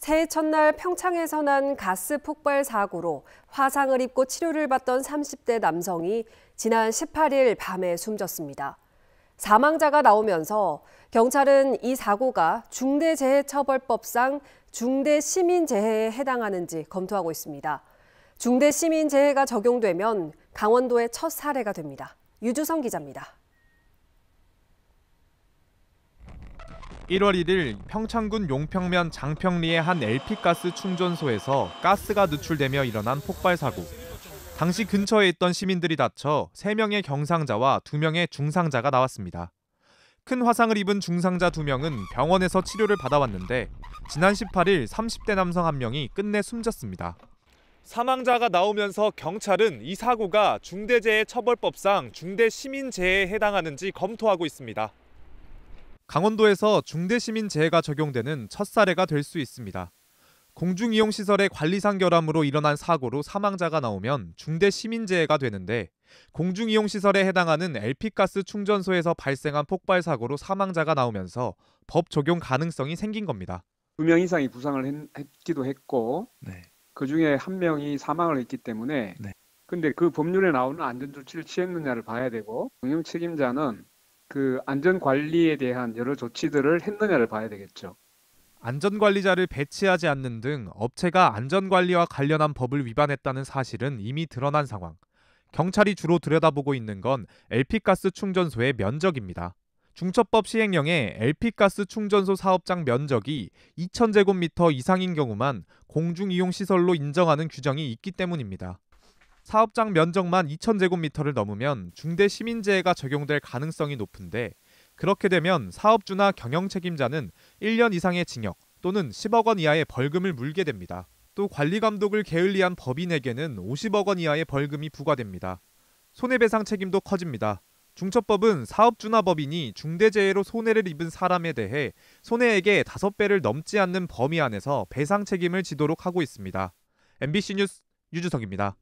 새해 첫날 평창에서 난 가스 폭발 사고로 화상을 입고 치료를 받던 30대 남성이 지난 18일 밤에 숨졌습니다. 사망자가 나오면서 경찰은 이 사고가 중대재해처벌법상 중대시민재해에 해당하는지 검토하고 있습니다. 중대시민재해가 적용되면 강원도의 첫 사례가 됩니다. 유주성 기자입니다. 1월 1일 평창군 용평면 장평리의 한 LP가스 충전소에서 가스가 누출되며 일어난 폭발 사고. 당시 근처에 있던 시민들이 다쳐 3명의 경상자와 2명의 중상자가 나왔습니다. 큰 화상을 입은 중상자 2명은 병원에서 치료를 받아왔는데 지난 18일 30대 남성 1명이 끝내 숨졌습니다. 사망자가 나오면서 경찰은 이 사고가 중대재해처벌법상 중대시민재해에 해당하는지 검토하고 있습니다. 강원도에서 중대시민재해가 적용되는 첫 사례가 될 수 있습니다. 공중이용시설의 관리상 결함으로 일어난 사고로 사망자가 나오면 중대시민재해가 되는데 공중이용시설에 해당하는 LP가스 충전소에서 발생한 폭발 사고로 사망자가 나오면서 법 적용 가능성이 생긴 겁니다. 2명 이상이 부상을 했기도 했고 그중에 1명이 사망을 했기 때문에 근데 그 법률에 나오는 안전조치를 취했느냐를 봐야 되고 운영 책임자는 그 안전관리에 대한 여러 조치들을 했느냐를 봐야 되겠죠. 안전관리자를 배치하지 않는 등 업체가 안전관리와 관련한 법을 위반했다는 사실은 이미 드러난 상황. 경찰이 주로 들여다보고 있는 건 LP가스 충전소의 면적입니다. 중처법 시행령에 LP가스 충전소 사업장 면적이 2,000제곱미터 이상인 경우만 공중이용시설로 인정하는 규정이 있기 때문입니다. 사업장 면적만 2,000제곱미터를 넘으면 중대시민재해가 적용될 가능성이 높은데 그렇게 되면 사업주나 경영책임자는 1년 이상의 징역 또는 10억 원 이하의 벌금을 물게 됩니다. 또 관리감독을 게을리한 법인에게는 50억 원 이하의 벌금이 부과됩니다. 손해배상 책임도 커집니다. 중처법은 사업주나 법인이 중대재해로 손해를 입은 사람에 대해 손해액의 5배를 넘지 않는 범위 안에서 배상 책임을 지도록 하고 있습니다. MBC 뉴스 유주석입니다.